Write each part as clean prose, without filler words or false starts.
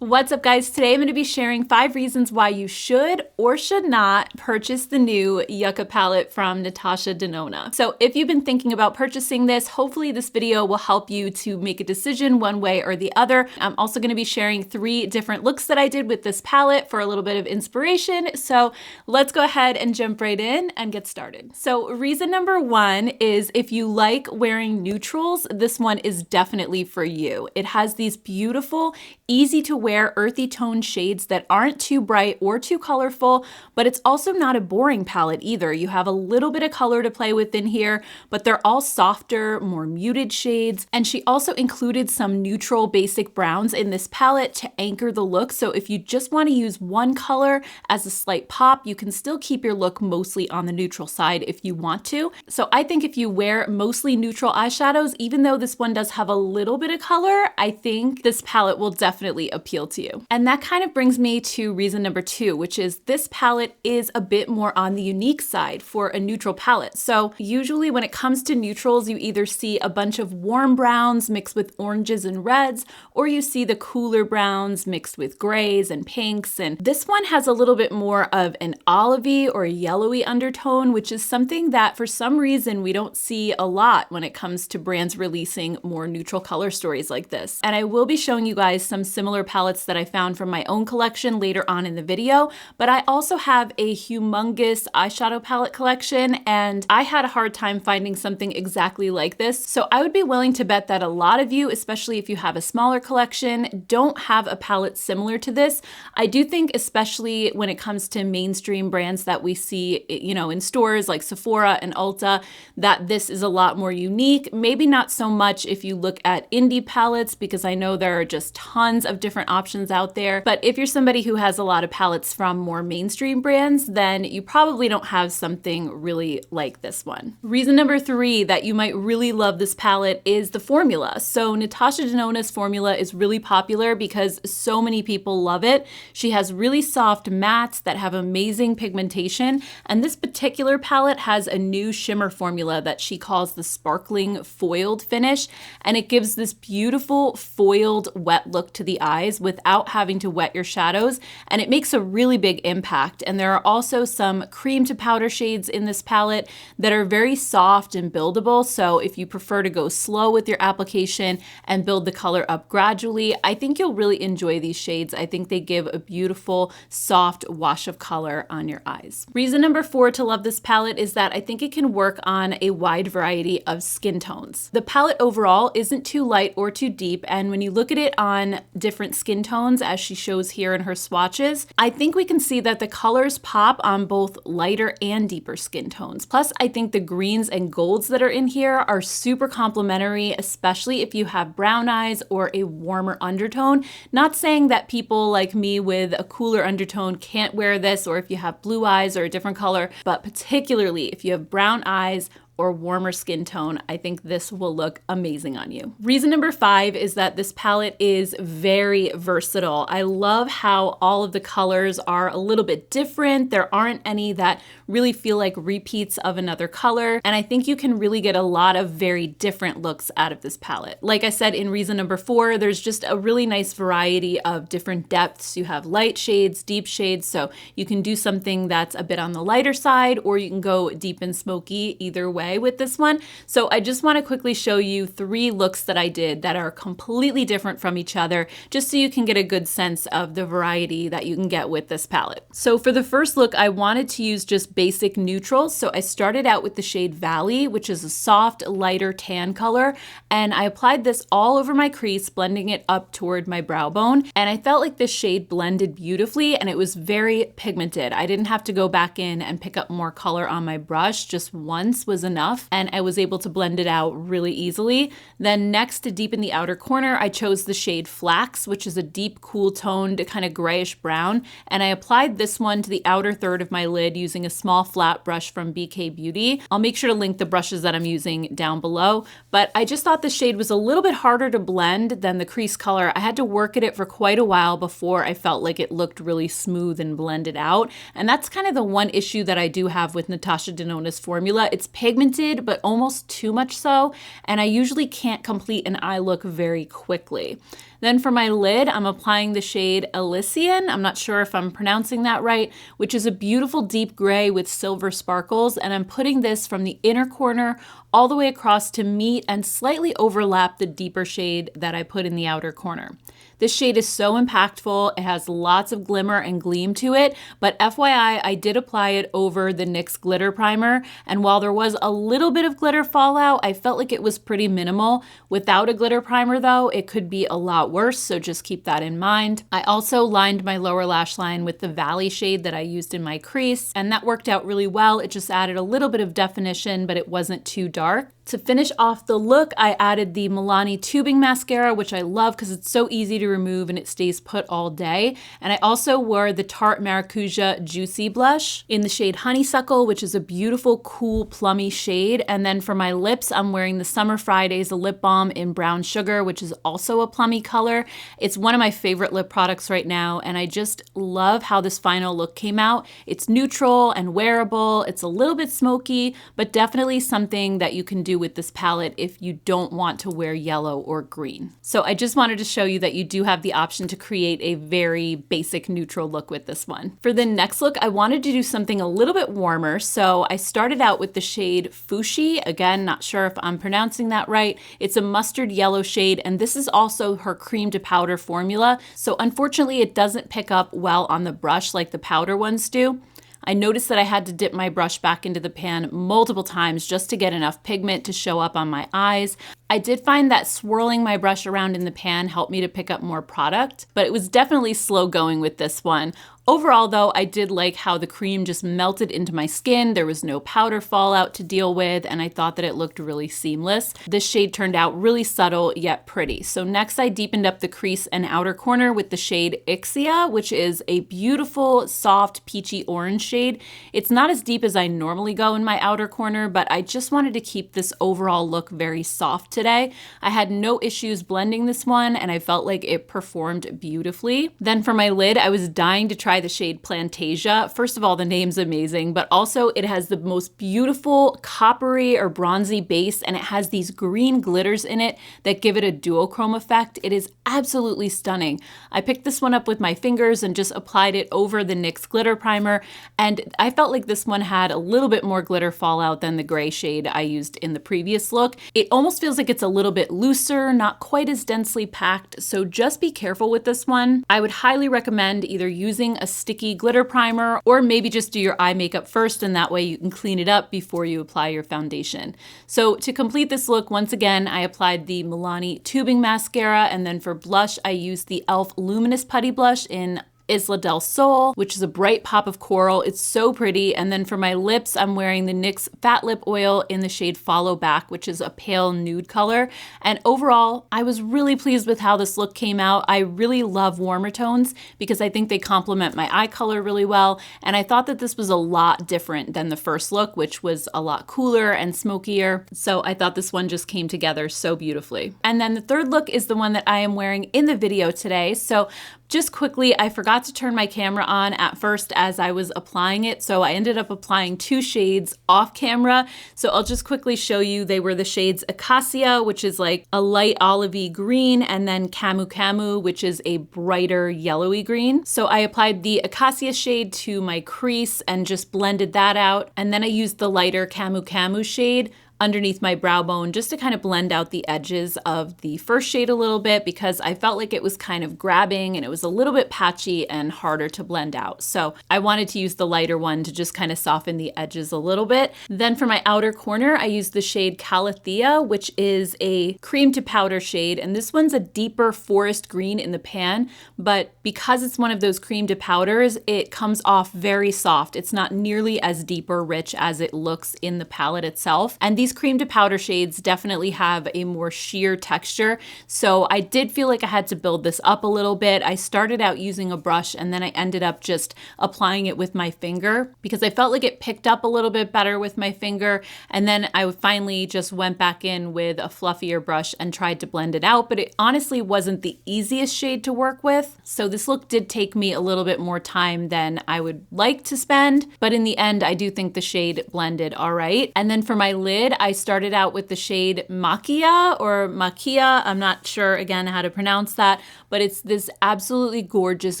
What's up, guys? Today I'm going to be sharing 5 reasons why you should or should not purchase the new Yucca palette from Natasha Denona. So if you've been thinking about purchasing this, hopefully this video will help you to make a decision one way or the other. I'm also going to be sharing 3 different looks that I did with this palette for a little bit of inspiration. So let's go ahead and jump right in and get started. So reason number 1 is if you like wearing neutrals, this one is definitely for you. It has these beautiful, easy to wear earthy tone shades that aren't too bright or too colorful, but it's also not a boring palette either. You have a little bit of color to play with in here, but they're all softer, more muted shades. And she also included some neutral basic browns in this palette to anchor the look. So if you just want to use one color as a slight pop, you can still keep your look mostly on the neutral side if you want to. So I think if you wear mostly neutral eyeshadows, even though this one does have a little bit of color, I think this palette will definitely appeal to you. And that kind of brings me to reason number 2, which is this palette is a bit more on the unique side for a neutral palette. So usually when it comes to neutrals, you either see a bunch of warm browns mixed with oranges and reds, or you see the cooler browns mixed with grays and pinks. And this one has a little bit more of an olivey or yellowy undertone, which is something that for some reason we don't see a lot when it comes to brands releasing more neutral color stories like this. And I will be showing you guys some similar palettes that I found from my own collection later on in the video, but I also have a humongous eyeshadow palette collection, and I had a hard time finding something exactly like this. So I would be willing to bet that a lot of you, especially if you have a smaller collection, don't have a palette similar to this. I do think, especially when it comes to mainstream brands that we see, in stores like Sephora and Ulta, that this is a lot more unique. Maybe not so much if you look at indie palettes, because I know there are just tons of different options out there. But if you're somebody who has a lot of palettes from more mainstream brands, then you probably don't have something really like this one. Reason number 3 that you might really love this palette is the formula. So Natasha Denona's formula is really popular because so many people love it. She has really soft mattes that have amazing pigmentation, and this particular palette has a new shimmer formula that she calls the sparkling foiled finish, and it gives this beautiful foiled wet look to the eyes without having to wet your shadows, and it makes a really big impact. And there are also some cream to powder shades in this palette that are very soft and buildable, so if you prefer to go slow with your application and build the color up gradually, I think you'll really enjoy these shades. I think they give a beautiful soft wash of color on your eyes. Reason number 4 to love this palette is that I think it can work on a wide variety of skin tones. The palette overall isn't too light or too deep, and when you look at it on different skin tones, as she shows here in her swatches, I think we can see that the colors pop on both lighter and deeper skin tones. Plus, I think the greens and golds that are in here are super complementary, especially if you have brown eyes or a warmer undertone. Not saying that people like me with a cooler undertone can't wear this, or if you have blue eyes or a different color, but particularly if you have brown eyes or warmer skin tone, I think this will look amazing on you. Reason number 5 is that this palette is very versatile. I love how all of the colors are a little bit different. There aren't any that really feel like repeats of another color, and I think you can really get a lot of very different looks out of this palette. Like I said in reason number 4, there's just a really nice variety of different depths. You have light shades, deep shades, so you can do something that's a bit on the lighter side, or you can go deep and smoky either way with this one. So I just want to quickly show you 3 looks that I did that are completely different from each other, just so you can get a good sense of the variety that you can get with this palette. So for the first look, I wanted to use just basic neutrals. So I started out with the shade Valley, which is a soft, lighter tan color, and I applied this all over my crease, blending it up toward my brow bone. And I felt like this shade blended beautifully, and it was very pigmented. I didn't have to go back in and pick up more color on my brush. Just once was enough, and I was able to blend it out really easily. Then next, to deepen the outer corner, I chose the shade Flax, which is a deep, cool toned, kind of grayish brown, and I applied this one to the outer third of my lid using a small flat brush from BK Beauty. I'll make sure to link the brushes that I'm using down below, but I just thought the shade was a little bit harder to blend than the crease color. I had to work at it for quite a while before I felt like it looked really smooth and blended out, and that's kind of the one issue that I do have with Natasha Denona's formula. It's pigmented, but almost too much so, and I usually can't complete an eye look very quickly. Then for my lid, I'm applying the shade Elysian. I'm not sure if I'm pronouncing that right, which is a beautiful deep gray with silver sparkles. And I'm putting this from the inner corner all the way across to meet and slightly overlap the deeper shade that I put in the outer corner. This shade is so impactful. It has lots of glimmer and gleam to it, but FYI, I did apply it over the NYX glitter primer, and while there was a little bit of glitter fallout, I felt like it was pretty minimal. Without a glitter primer though, it could be a lot worse, so just keep that in mind. I also lined my lower lash line with the Valley shade that I used in my crease, and that worked out really well. It just added a little bit of definition, but it wasn't too dark. To finish off the look, I added the Milani tubing mascara, which I love because it's so easy to remove and it stays put all day. And I also wore the Tarte Maracuja Juicy Blush in the shade Honeysuckle, which is a beautiful, cool, plummy shade. And then for my lips, I'm wearing the Summer Fridays lip balm in Brown Sugar, which is also a plummy color. It's one of my favorite lip products right now, and I just love how this final look came out. It's neutral and wearable. It's a little bit smoky, but definitely something that you can do with this palette if you don't want to wear yellow or green. So I just wanted to show you that you do have the option to create a very basic neutral look with this one. For the next look, I wanted to do something a little bit warmer. So I started out with the shade Fushi. Again, not sure if I'm pronouncing that right. It's a mustard yellow shade, and this is also her cream to powder formula. So unfortunately, it doesn't pick up well on the brush like the powder ones do. I noticed that I had to dip my brush back into the pan multiple times just to get enough pigment to show up on my eyes. I did find that swirling my brush around in the pan helped me to pick up more product, but it was definitely slow going with this one. Overall though, I did like how the cream just melted into my skin. There was no powder fallout to deal with, and I thought that it looked really seamless. This shade turned out really subtle yet pretty. So next I deepened up the crease and outer corner with the shade Ixia, which is a beautiful, soft, peachy orange shade. It's not as deep as I normally go in my outer corner, but I just wanted to keep this overall look very soft today. I had no issues blending this one, and I felt like it performed beautifully. Then for my lid, I was dying to try the shade Plantasia. First of all, the name's amazing, but also it has the most beautiful coppery or bronzy base, and it has these green glitters in it that give it a duochrome effect. It is absolutely stunning. I picked this one up with my fingers and just applied it over the NYX glitter primer, and I felt like this one had a little bit more glitter fallout than the gray shade I used in the previous look. It almost feels like it's a little bit looser, not quite as densely packed, so just be careful with this one. I would highly recommend either using a sticky glitter primer or maybe just do your eye makeup first, and that way you can clean it up before you apply your foundation. So to complete this look, once again, I applied the Milani tubing mascara, and then for blush, I used the e.l.f. Luminous Putty Blush in Isla del Sol, which is a bright pop of coral. It's so pretty. And then for my lips, I'm wearing the NYX Fat Lip Oil in the shade Follow Back, which is a pale nude color. And overall, I was really pleased with how this look came out. I really love warmer tones because I think they complement my eye color really well. And I thought that this was a lot different than the first look, which was a lot cooler and smokier. So I thought this one just came together so beautifully. And then the third look is the one that I am wearing in the video today. So just quickly, I forgot to turn my camera on at first as I was applying it, so I ended up applying two shades off camera. So I'll just quickly show you. They were the shades Acacia, which is like a light olivey green, and then Camu Camu, which is a brighter yellowy green. So I applied the Acacia shade to my crease and just blended that out. And then I used the lighter Camu Camu shade underneath my brow bone just to kind of blend out the edges of the first shade a little bit because I felt like it was kind of grabbing and it was a little bit patchy and harder to blend out. So I wanted to use the lighter one to just kind of soften the edges a little bit. Then for my outer corner, I used the shade Calathea, which is a cream to powder shade. And this one's a deeper forest green in the pan, but because it's one of those cream to powders, it comes off very soft. It's not nearly as deep or rich as it looks in the palette itself. And these cream to powder shades definitely have a more sheer texture. So I did feel like I had to build this up a little bit. I started out using a brush and then I ended up just applying it with my finger because I felt like it picked up a little bit better with my finger. And then I finally just went back in with a fluffier brush and tried to blend it out, but it honestly wasn't the easiest shade to work with. So this look did take me a little bit more time than I would like to spend, but in the end, I do think the shade blended all right. And then for my lid, I started out with the shade Makia or Makia. I'm not sure again how to pronounce that, but it's this absolutely gorgeous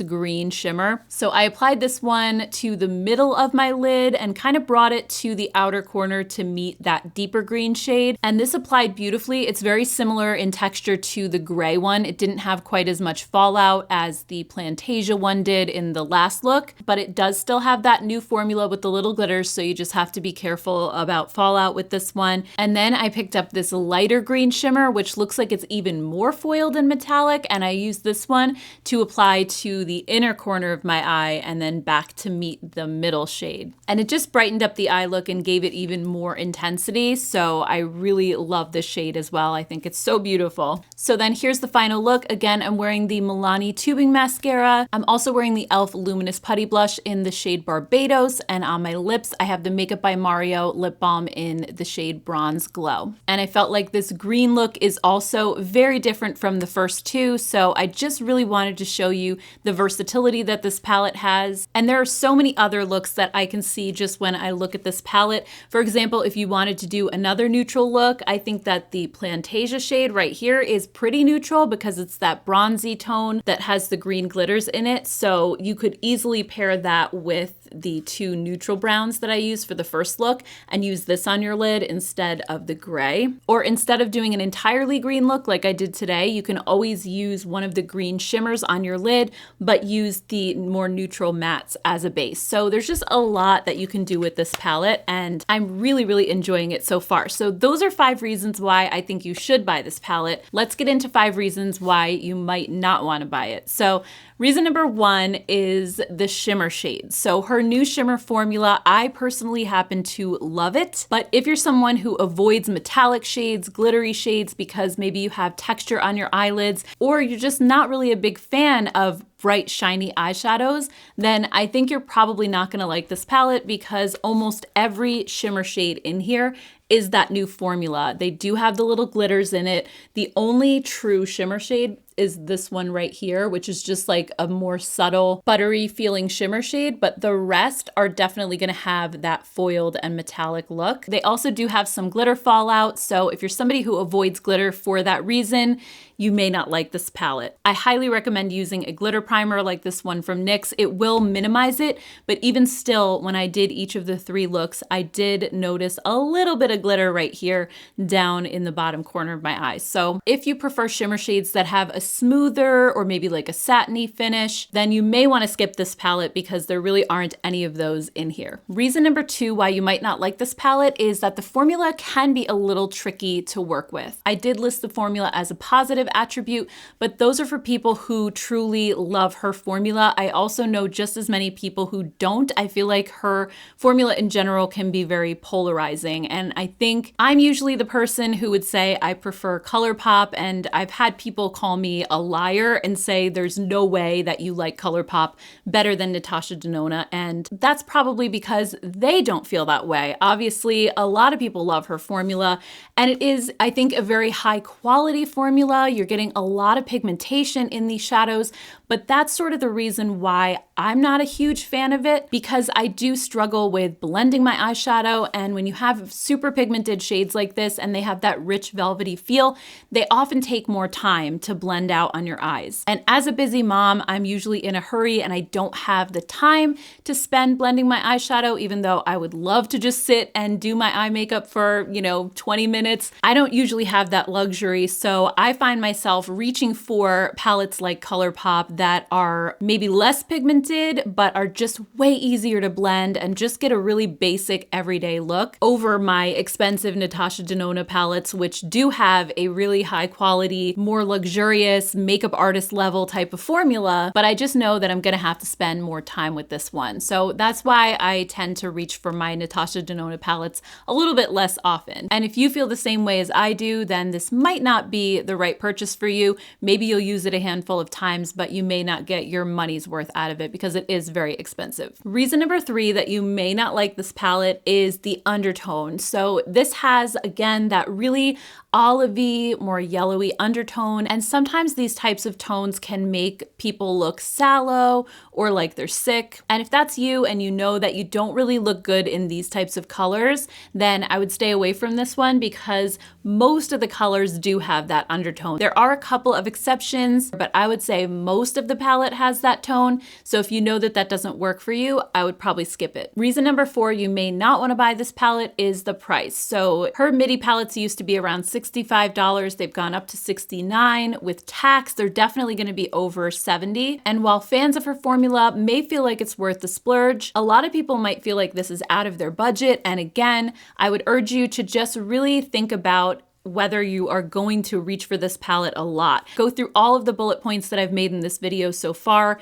green shimmer. So I applied this one to the middle of my lid and kind of brought it to the outer corner to meet that deeper green shade. And this applied beautifully. It's very similar in texture to the gray one. It didn't have quite as much fallout as the Plantasia one did in the last look, but it does still have that new formula with the little glitters, so you just have to be careful about fallout with this one. And then I picked up this lighter green shimmer, which looks like it's even more foiled and metallic, and I used this one to apply to the inner corner of my eye and then back to meet the middle shade. And it just brightened up the eye look and gave it even more intensity, so I really love this shade as well. I think it's so beautiful. So then here's the final look. Again, I'm wearing the Milani tubing mascara. I'm also wearing the e.l.f. Luminous Putty Blush in the shade Barbados, and on my lips I have the Makeup by Mario lip balm in the shade Bronze Glow. And I felt like this green look is also very different from the first two, so I just really wanted to show you the versatility that this palette has. And there are so many other looks that I can see just when I look at this palette. For example, if you wanted to do another neutral look, I think that the Plantasia shade right here is pretty neutral because it's that bronzy tone that has the green glitters in it. So you could easily pair that with the two neutral browns that I used for the first look and use this on your lid instead of the gray. Or instead of doing an entirely green look like I did today, you can always use one of the green shimmers on your lid, but use the more neutral mattes as a base. So there's just a lot that you can do with this palette, and I'm really, really enjoying it so far. So those are 5 reasons why I think you should buy this palette. Let's get into 5 reasons why you might not want to buy it. So reason number 1 is the shimmer shades. So her new shimmer formula, I personally happen to love it. But if you're someone who avoids metallic shades, glittery shades, because maybe you have texture on your eyelids, or you're just not really a big fan of bright, shiny eyeshadows, then I think you're probably not gonna like this palette because almost every shimmer shade in here is that new formula. They do have the little glitters in it. The only true shimmer shade is this one right here, which is just like a more subtle, buttery feeling shimmer shade, but the rest are definitely gonna have that foiled and metallic look. They also do have some glitter fallout, so if you're somebody who avoids glitter for that reason, you may not like this palette. I highly recommend using a glitter primer like this one from NYX. It will minimize it, but even still, when I did each of the 3 looks, I did notice a little bit of glitter right here down in the bottom corner of my eyes. So if you prefer shimmer shades that have a smoother or maybe like a satiny finish, then you may want to skip this palette because there really aren't any of those in here. Reason number 2 why you might not like this palette is that the formula can be a little tricky to work with. I did list the formula as a positive attribute, but those are for people who truly love her formula. I also know just as many people who don't. I feel like her formula in general can be very polarizing, and I think I'm usually the person who would say I prefer ColourPop, and I've had people call me a liar and say there's no way that you like ColourPop better than Natasha Denona, and that's probably because they don't feel that way. Obviously, a lot of people love her formula, and it is, I think, a very high quality formula. You're getting a lot of pigmentation in these shadows, but that's sort of the reason why I'm not a huge fan of it, because I do struggle with blending my eyeshadow, and when you have super pigmented shades like this and they have that rich velvety feel, they often take more time to blend out on your eyes. And as a busy mom, I'm usually in a hurry and I don't have the time to spend blending my eyeshadow, even though I would love to just sit and do my eye makeup for, 20 minutes. I don't usually have that luxury, so I find myself reaching for palettes like ColourPop that are maybe less pigmented, but are just way easier to blend and just get a really basic everyday look over my expensive Natasha Denona palettes, which do have a really high quality, more luxurious makeup artist level type of formula, but I just know that I'm gonna have to spend more time with this one. So that's why I tend to reach for my Natasha Denona palettes a little bit less often. And if you feel the same way as I do, then this might not be the right purchase for you. Maybe you'll use it a handful of times, but you may not get your money's worth out of it because it is very expensive. Reason number 3 that you may not like this palette is the undertone. So this has, again, that really olivey, more yellowy undertone, and sometimes sometimes these types of tones can make people look sallow or like they're sick. And if that's you and you know that you don't really look good in these types of colors, then I would stay away from this one because most of the colors do have that undertone. There are a couple of exceptions, but I would say most of the palette has that tone. So if you know that that doesn't work for you, I would probably skip it. Reason number 4 you may not want to buy this palette is the price. So her MIDI palettes used to be around $65. They've gone up to $69. With tax, they're definitely going to be over $70. And while fans of her formula may feel like it's worth the splurge, a lot of people might feel like this is out of their budget. And again, I would urge you to just really think about whether you are going to reach for this palette a lot. Go through all of the bullet points that I've made in this video so far.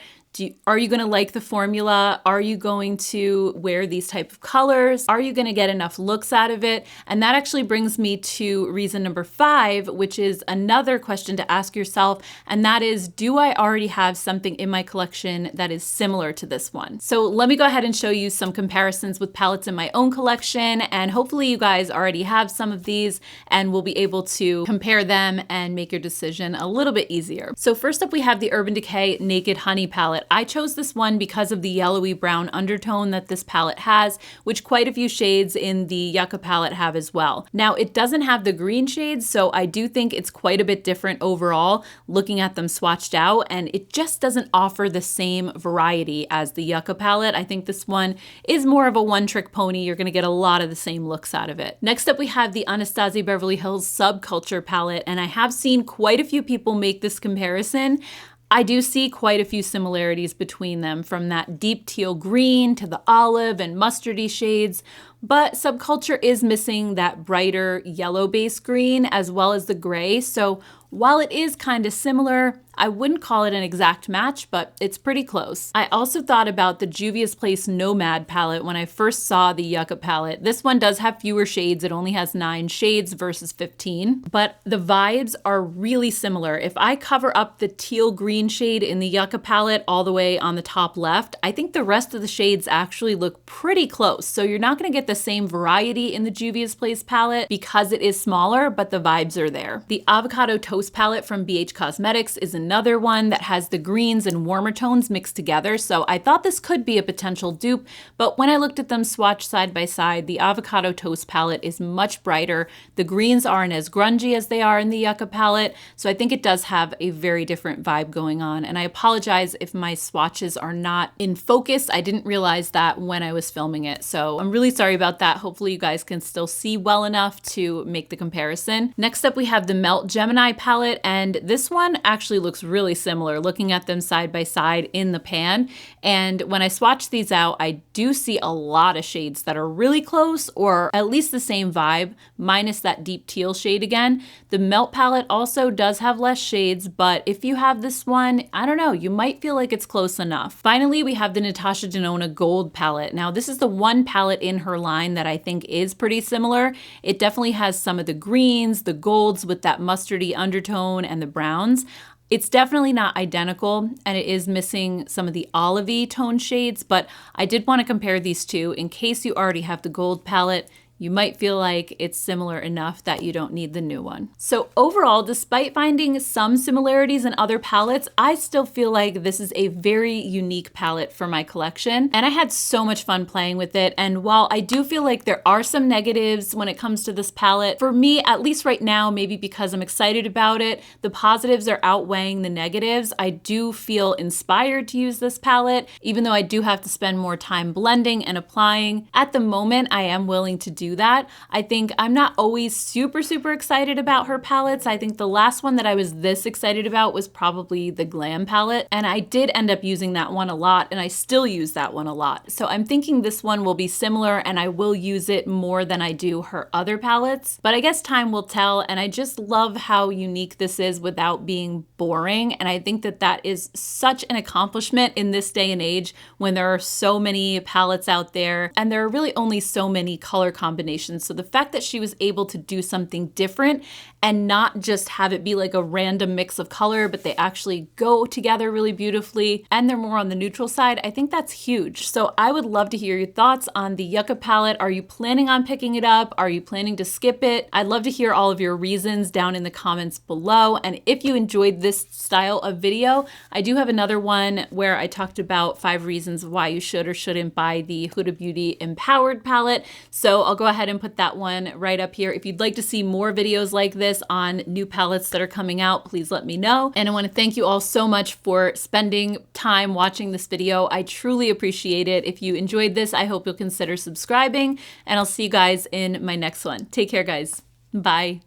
Are you going to like the formula? Are you going to wear these type of colors? Are you going to get enough looks out of it? And that actually brings me to reason number 5, which is another question to ask yourself. And that is, do I already have something in my collection that is similar to this one? So let me go ahead and show you some comparisons with palettes in my own collection. And hopefully you guys already have some of these and will be able to compare them and make your decision a little bit easier. So first up, we have the Urban Decay Naked Honey palette. I chose this one because of the yellowy brown undertone that this palette has, which quite a few shades in the Yucca palette have as well. Now, it doesn't have the green shades, so I do think it's quite a bit different overall looking at them swatched out, and it just doesn't offer the same variety as the Yucca palette. I think this one is more of a one-trick pony. You're gonna get a lot of the same looks out of it. Next up, we have the Anastasia Beverly Hills Subculture palette, and I have seen quite a few people make this comparison. I do see quite a few similarities between them, from that deep teal green to the olive and mustardy shades, but Subculture is missing that brighter yellow base green as well as the gray. So while it is kind of similar, I wouldn't call it an exact match, but it's pretty close. I also thought about the Juvia's Place Nomad palette when I first saw the Yucca palette. This one does have fewer shades. It only has 9 shades versus 15, but the vibes are really similar. If I cover up the teal green shade in the Yucca palette all the way on the top left, I think the rest of the shades actually look pretty close. So you're not gonna get the same variety in the Juvia's Place palette because it is smaller, but the vibes are there. The Avocado Toast palette from BH Cosmetics is another one that has the greens and warmer tones mixed together, so I thought this could be a potential dupe, but when I looked at them swatched side by side, the Avocado Toast palette is much brighter. The greens aren't as grungy as they are in the Yucca palette, so I think it does have a very different vibe going on, and I apologize if my swatches are not in focus. I didn't realize that when I was filming it, so I'm really sorry about that. Hopefully you guys can still see well enough to make the comparison. Next up, we have the Melt Gemini palette, and this one actually looks really similar looking at them side by side in the pan. And when I swatch these out, I do see a lot of shades that are really close or at least the same vibe, minus that deep teal shade again. The Melt palette also does have less shades, but if you have this one, I don't know, you might feel like it's close enough. Finally, we have the Natasha Denona Gold palette. Now, this is the one palette in her line that I think is pretty similar. It definitely has some of the greens, the golds with that mustardy undertone, and the browns. It's definitely not identical, and it is missing some of the olivey tone shades, but I did want to compare these two in case you already have the gold palette. You might feel like it's similar enough that you don't need the new one. So overall, despite finding some similarities in other palettes, I still feel like this is a very unique palette for my collection. And I had so much fun playing with it. And while I do feel like there are some negatives when it comes to this palette, for me, at least right now, maybe because I'm excited about it, the positives are outweighing the negatives. I do feel inspired to use this palette, even though I do have to spend more time blending and applying. At the moment, I am willing to do that. I think I'm not always super excited about her palettes. I think the last one that I was this excited about was probably the Glam palette, and I did end up using that one a lot, and I still use that one a lot. So I'm thinking this one will be similar, and I will use it more than I do her other palettes, but I guess time will tell, and I just love how unique this is without being boring, and I think that that is such an accomplishment in this day and age when there are so many palettes out there, and there are really only so many color combinations combinations. So the fact that she was able to do something different and not just have it be like a random mix of color, but they actually go together really beautifully and they're more on the neutral side, I think that's huge. So I would love to hear your thoughts on the Yucca palette. Are you planning on picking it up? Are you planning to skip it? I'd love to hear all of your reasons down in the comments below. And if you enjoyed this style of video, I do have another one where I talked about 5 reasons why you should or shouldn't buy the Huda Beauty Empowered palette. So I'll go ahead and put that one right up here. If you'd like to see more videos like this on new palettes that are coming out, please let me know. And I want to thank you all so much for spending time watching this video. I truly appreciate it. If you enjoyed this, I hope you'll consider subscribing, and I'll see you guys in my next one. Take care, guys. Bye.